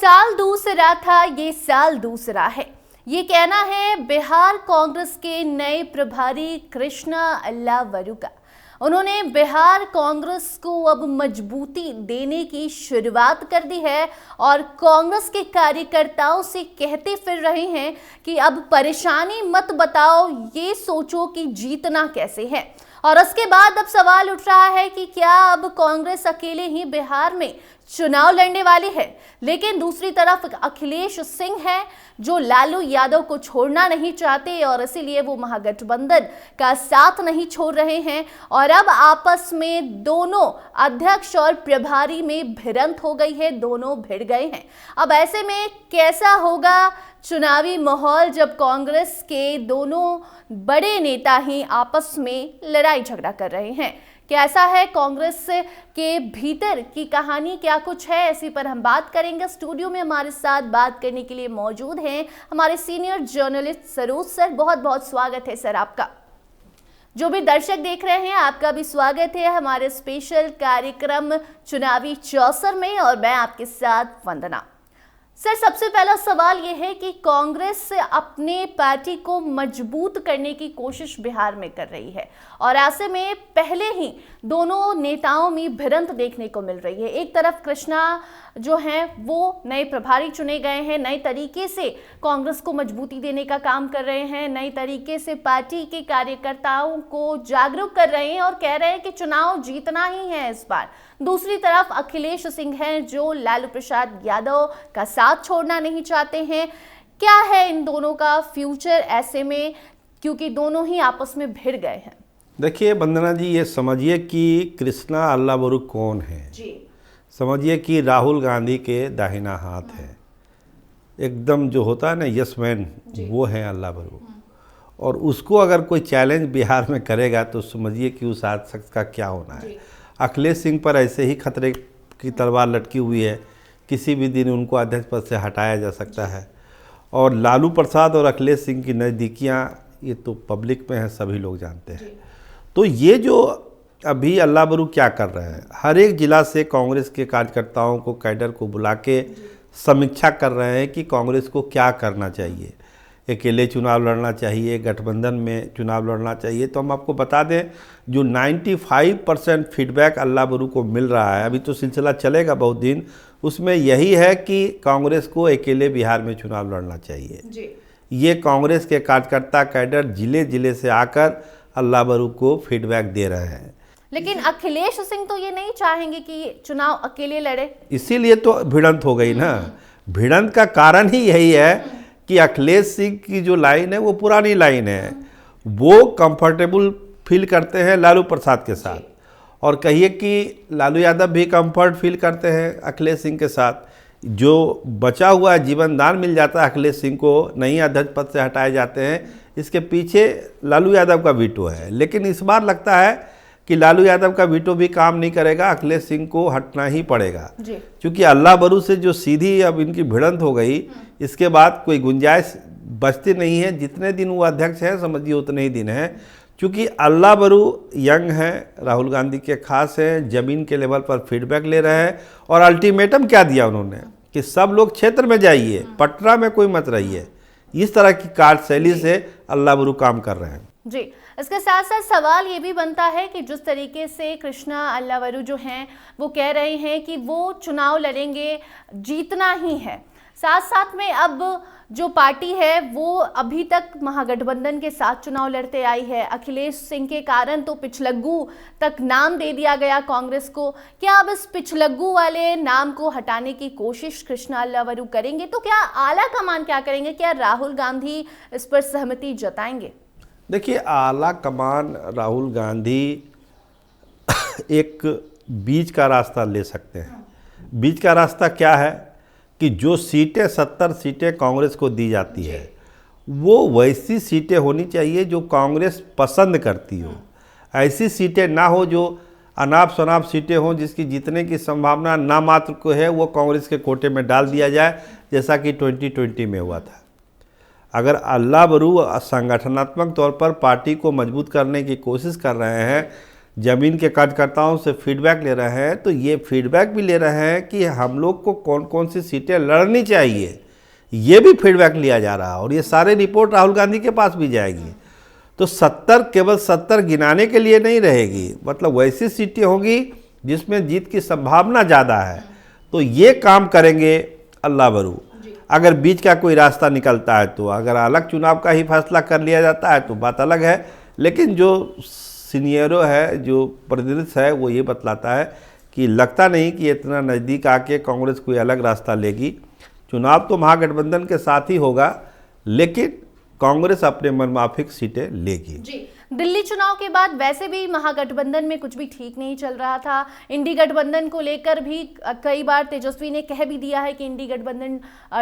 साल दूसरा था, ये साल दूसरा है। ये कहना है बिहार कांग्रेस के नए प्रभारी कृष्णा अल्लावरू का। उन्होंने बिहार कांग्रेस को अब मजबूती देने की शुरुआत कर दी है और कांग्रेस के कार्यकर्ताओं से कहते फिर रहे हैं कि अब परेशानी मत बताओ, ये सोचो कि जीतना कैसे है। और उसके बाद अब सवाल उठ रहा है कि क्या अब कांग्रेस अकेले ही बिहार में चुनाव लड़ने वाली है। लेकिन दूसरी तरफ अखिलेश सिंह है जो लालू यादव को छोड़ना नहीं चाहते और इसीलिए वो महागठबंधन का साथ नहीं छोड़ रहे हैं और अब आपस में दोनों अध्यक्ष और प्रभारी में भिड़ंत हो गई है, दोनों भिड़ गए हैं। अब ऐसे में कैसा होगा चुनावी माहौल जब कांग्रेस के दोनों बड़े नेता ही आपस में लड़ाई झगड़ा कर रहे हैं। कैसा है कांग्रेस के भीतर की कहानी, क्या कुछ है, इसी पर हम बात करेंगे। स्टूडियो में हमारे साथ बात करने के लिए मौजूद हैं हमारे सीनियर जर्नलिस्ट सरोज सर। बहुत बहुत स्वागत है सर आपका। जो भी दर्शक देख रहे हैं आपका भी स्वागत है हमारे स्पेशल कार्यक्रम चुनावी चौसर में और मैं आपके साथ वंदना। सर, सबसे पहला सवाल यह है कि कांग्रेस अपने पार्टी को मजबूत करने की कोशिश बिहार में कर रही है और ऐसे में पहले ही दोनों नेताओं में भिड़ंत देखने को मिल रही है। एक तरफ कृष्णा जो हैं वो नए प्रभारी चुने गए हैं, नए तरीके से कांग्रेस को मजबूती देने का काम कर रहे हैं, नए तरीके से पार्टी के कार्यकर्ताओं को जागरूक कर रहे हैं और कह रहे हैं कि चुनाव जीतना ही है इस बार। दूसरी तरफ अखिलेश सिंह हैं जो लालू प्रसाद यादव का साथ छोड़ना नहीं चाहते हैं। क्या है इन दोनों का फ्यूचर ऐसे में, क्योंकि दोनों ही आपस में भिड़ गए हैं? देखिए वंदना जी, ये समझिए कि कृष्णा अल्लावरू कौन है जी। समझिए कि राहुल गांधी के दाहिना हाथ है, एकदम जो होता है ना यस मैन, वो है अल्लावरू। और उसको अगर कोई चैलेंज बिहार में करेगा तो समझिए कि उस शख्स का क्या होना है। अखिलेश सिंह पर ऐसे ही खतरे की तलवार लटकी हुई है, किसी भी दिन उनको अध्यक्ष पद से हटाया जा सकता है। और लालू प्रसाद और अखिलेश सिंह की नज़दीकियाँ ये तो पब्लिक में है, सभी लोग जानते हैं। तो ये जो अभी अल्लावरू क्या कर रहे हैं, हर एक ज़िला से कांग्रेस के कार्यकर्ताओं को, कैडर को बुला के समीक्षा कर रहे हैं कि कांग्रेस को क्या करना चाहिए। अकेले चुनाव लड़ना चाहिए, गठबंधन में चुनाव लड़ना चाहिए। तो हम आपको बता दें जो 95% फीडबैक अल्लावरू को मिल रहा है, अभी तो सिलसिला चलेगा बहुत दिन, उसमें यही है कि कांग्रेस को अकेले बिहार में चुनाव लड़ना चाहिए जी। ये कांग्रेस के कार्यकर्ता कैडर जिले जिले से आकर अल्लावरू को फीडबैक दे रहे हैं। लेकिन अखिलेश सिंह तो ये नहीं चाहेंगे कि चुनाव अकेले लड़े, इसीलिए तो भिड़ंत हो गई ना। भिड़ंत का कारण ही यही है कि अखिलेश सिंह की जो लाइन है वो पुरानी लाइन है, वो कंफर्टेबल फील करते हैं लालू प्रसाद के साथ, और कहिए कि लालू यादव भी कंफर्ट फील करते हैं अखिलेश सिंह के साथ। जो बचा हुआ जीवन दान मिल जाता है अखिलेश सिंह को, नहीं अध्यक्ष पद से हटाए जाते हैं, इसके पीछे लालू यादव का वीटो है। लेकिन इस बार लगता है कि लालू यादव का वीटो भी काम नहीं करेगा, अखिलेश सिंह को हटना ही पड़ेगा, क्योंकि अल्लावरू से जो सीधी अब इनकी भिड़ंत हो गई, इसके बाद कोई गुंजाइश बचती नहीं है। जितने दिन वो अध्यक्ष हैं समझिए उतने ही दिन हैं, क्योंकि अल्लावरू यंग हैं, राहुल गांधी के खास हैं, ज़मीन के लेवल पर फीडबैक ले रहे हैं। और अल्टीमेटम क्या दिया उन्होंने कि सब लोग क्षेत्र में जाइए, पटना में कोई मत रहिए। इस तरह की कार्यशैली से अल्लावरू काम कर रहे हैं जी। इसके साथ साथ सवाल ये भी बनता है कि जिस तरीके से कृष्णा अल्लावरू जो हैं वो कह रहे हैं कि वो चुनाव लड़ेंगे, जीतना ही है, साथ साथ में अब जो पार्टी है वो अभी तक महागठबंधन के साथ चुनाव लड़ते आई है। अखिलेश सिंह के कारण तो पिछलग्गू तक नाम दे दिया गया कांग्रेस को। क्या अब इस पिछलग्गू वाले नाम को हटाने की कोशिश कृष्णा अल्लावरू करेंगे? तो क्या आला कमान क्या करेंगे? क्या राहुल गांधी इस पर सहमति जताएंगे? देखिए, आला कमान राहुल गांधी एक बीच का रास्ता ले सकते हैं। बीच का रास्ता क्या है कि जो सीटें 70 सीटें कांग्रेस को दी जाती है वो वैसी सीटें होनी चाहिए जो कांग्रेस पसंद करती हो। ऐसी सीटें ना हो जो अनाप शनाप सीटें हों जिसकी जीतने की संभावना ना मात्र को है, वो कांग्रेस के कोटे में डाल दिया जाए, जैसा कि 2020 में हुआ था। अगर अल्लावरू संगठनात्मक तौर पर पार्टी को मजबूत करने की कोशिश कर रहे हैं ज़मीन के कार्यकर्ताओं से फीडबैक ले रहे हैं, तो ये फीडबैक भी ले रहे हैं कि हम लोग को कौन कौन सी सीटें लड़नी चाहिए, ये भी फीडबैक लिया जा रहा है। और ये सारे रिपोर्ट राहुल गांधी के पास भी जाएगी। तो 70 केवल 70 गिनाने के लिए नहीं रहेगी, मतलब वैसी सीटें होंगी जिसमें जीत की संभावना ज़्यादा है। तो ये काम करेंगे अल्लाह बरू। अगर बीच का कोई रास्ता निकलता है तो, अगर अलग चुनाव का ही फैसला कर लिया जाता है तो बात अलग है। लेकिन जो सीनियरो है, जो प्रतिनिधित्व है, वो ये बतलाता है कि लगता नहीं कि इतना नज़दीक आके कांग्रेस कोई अलग रास्ता लेगी। चुनाव तो महागठबंधन के साथ ही होगा, लेकिन कांग्रेस अपने मनमाफिक सीटें लेगी। जी, दिल्ली चुनाव के बाद वैसे भी महागठबंधन में कुछ भी ठीक नहीं चल रहा था। इंडी गठबंधन को लेकर भी कई बार तेजस्वी ने कह भी दिया है कि इंडी गठबंधन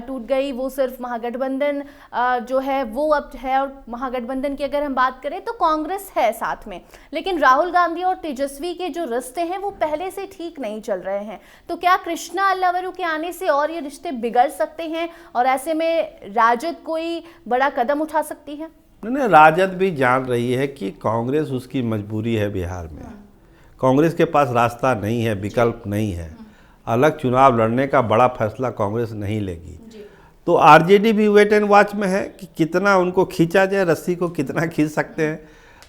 टूट गई, वो सिर्फ महागठबंधन जो है वो अब है। और महागठबंधन की अगर हम बात करें तो कांग्रेस है साथ में, लेकिन राहुल गांधी और तेजस्वी के जो रिश्ते हैं वो पहले से ठीक नहीं चल रहे हैं। तो क्या कृष्णा अल्लावरू के आने से और ये रिश्ते बिगड़ सकते हैं और ऐसे में राजद कोई बड़ा कदम उठा सकती है? नहीं, राजद भी जान रही है कि कांग्रेस उसकी मजबूरी है। बिहार में कांग्रेस के पास रास्ता नहीं है, विकल्प नहीं है। अलग चुनाव लड़ने का बड़ा फैसला कांग्रेस नहीं लेगी। तो आरजेडी भी वेट एंड वॉच में है कि कितना उनको खींचा जाए, रस्सी को कितना खींच सकते हैं।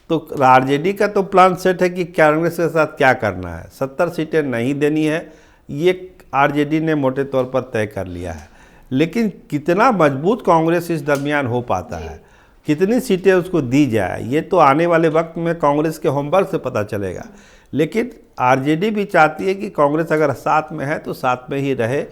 तो आरजेडी का तो प्लान सेट है कि कांग्रेस के साथ क्या करना है। 70 सीटें नहीं देनी है, ये आरजेडी ने मोटे तौर पर तय कर लिया है। लेकिन कितना मजबूत कांग्रेस इस दरमियान हो पाता है, कितनी सीटें उसको दी जाए, ये तो आने वाले वक्त में कांग्रेस के होमवर्क से पता चलेगा। लेकिन आरजेडी भी चाहती है कि कांग्रेस अगर साथ में है तो साथ में ही रहे,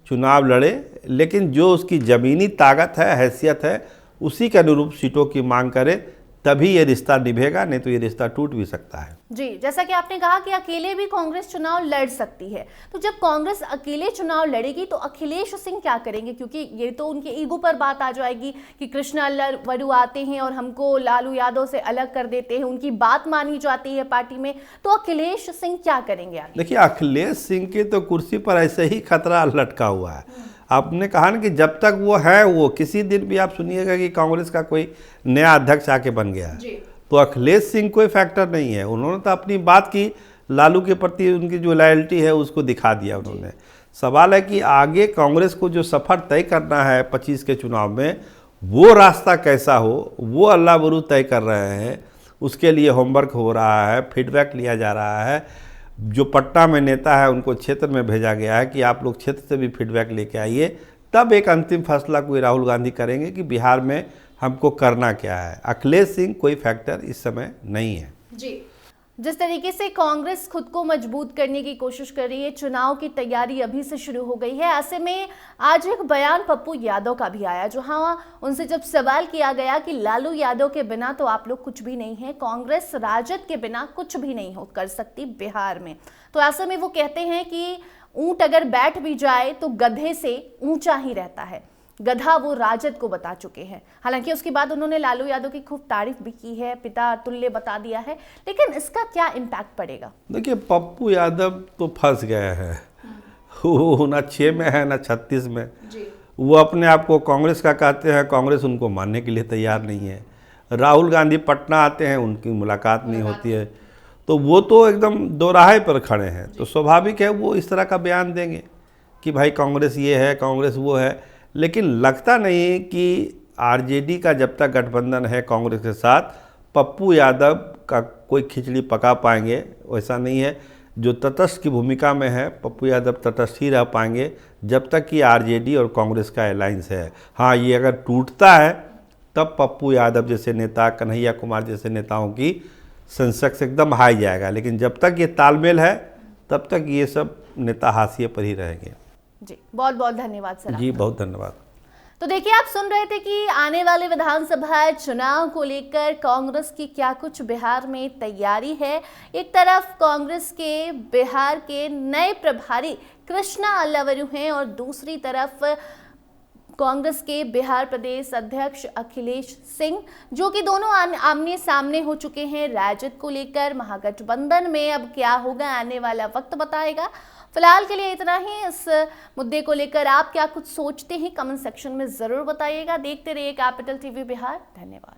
चुनाव लड़े, लेकिन जो उसकी ज़मीनी ताकत है, हैसियत है, उसी के अनुरूप सीटों की मांग करे, तभी ये रिश्ता निभेगा, नहीं तो ये रिश्ता टूट भी सकता है। जी, जैसा कि आपने कहा कि अकेले भी कांग्रेस चुनाव लड़ सकती है, तो जब कांग्रेस अकेले चुनाव लड़ेगी तो अखिलेश सिंह क्या करेंगे? क्योंकि ये तो उनके ईगो पर बात आ जाएगी कि कृष्णा अल्लावरू आते हैं और हमको लालू यादव से अलग कर देते हैं, उनकी बात मानी जाती है पार्टी में। तो अखिलेश सिंह क्या करेंगे आगे? देखिए, अखिलेश सिंह की तो कुर्सी पर ऐसे ही खतरा लटका हुआ है। आपने कहा ना कि जब तक वो है, वो किसी दिन भी आप सुनिएगा कि कांग्रेस का कोई नया अध्यक्ष आके बन गया है, तो अखिलेश सिंह कोई फैक्टर नहीं है। उन्होंने तो अपनी बात की, लालू के प्रति उनकी जो लॉयल्टी है उसको दिखा दिया उन्होंने। सवाल है कि आगे कांग्रेस को जो सफ़र तय करना है 25 के चुनाव में, वो रास्ता कैसा हो, वो अल्लावरू तय कर रहे हैं। उसके लिए होमवर्क हो रहा है, फीडबैक लिया जा रहा है। जो पटना में नेता है उनको क्षेत्र में भेजा गया है कि आप लोग क्षेत्र से भी फीडबैक लेके आइए, तब एक अंतिम फैसला कोई राहुल गांधी करेंगे कि बिहार में हमको करना क्या है। अखिलेश सिंह कोई फैक्टर इस समय नहीं है। जी, जिस तरीके से कांग्रेस खुद को मजबूत करने की कोशिश कर रही है, चुनाव की तैयारी अभी से शुरू हो गई है। ऐसे में आज एक बयान पप्पू यादव का भी आया, जहां उनसे जब सवाल किया गया कि लालू यादव के बिना तो आप लोग कुछ भी नहीं है, कांग्रेस राजद के बिना कुछ भी नहीं हो कर सकती बिहार में। तो ऐसे में वो कहते हैं कि ऊंट अगर बैठ भी जाए तो गधे से ऊंचा ही रहता है। गधा वो राजद को बता चुके हैं। हालांकि उसके बाद उन्होंने लालू यादव की खूब तारीफ भी की है, पिता तुल्य बता दिया है, लेकिन इसका क्या इम्पैक्ट पड़ेगा? देखिए, पप्पू यादव तो फंस गया है। वो ना 6 में है ना 36 में। वो अपने आप को कांग्रेस का कहते हैं, कांग्रेस उनको मानने के लिए तैयार नहीं है। राहुल गांधी पटना आते हैं, उनकी मुलाकात नहीं होती है, तो वो तो एकदम दोराहे पर खड़े हैं। तो स्वाभाविक है वो इस तरह का बयान देंगे कि भाई कांग्रेस ये है, कांग्रेस वो है। लेकिन लगता नहीं कि आरजेडी का जब तक गठबंधन है कांग्रेस के साथ, पप्पू यादव का कोई खिचड़ी पका पाएंगे, वैसा नहीं है। जो तटस्थ की भूमिका में है, पप्पू यादव तटस्थ ही रह पाएंगे जब तक कि आरजेडी और कांग्रेस का अलायंस है। हाँ, ये अगर टूटता है तब पप्पू यादव जैसे नेता, कन्हैया कुमार जैसे नेताओं की सेंसेक्स एकदम हाई जाएगा। लेकिन जब तक ये तालमेल है तब तक ये सब नेता हाशिए पर ही रहेंगे। जी, बहुत बहुत धन्यवाद सर। जी, बहुत धन्यवाद। तो देखिए, आप सुन रहे थे कि आने वाले विधानसभा चुनाव को लेकर कांग्रेस की क्या कुछ बिहार में तैयारी है। एक तरफ कांग्रेस के बिहार के नए प्रभारी कृष्णा अल्लावरू हैं और दूसरी तरफ कांग्रेस के बिहार प्रदेश अध्यक्ष अखिलेश सिंह, जो कि दोनों आमने सामने हो चुके हैं राजद को लेकर। महागठबंधन में अब क्या होगा, आने वाला वक्त बताएगा। फिलहाल के लिए इतना ही। इस मुद्दे को लेकर आप क्या कुछ सोचते हैं, कमेंट सेक्शन में जरूर बताइएगा। देखते रहिए कैपिटल टीवी बिहार। धन्यवाद।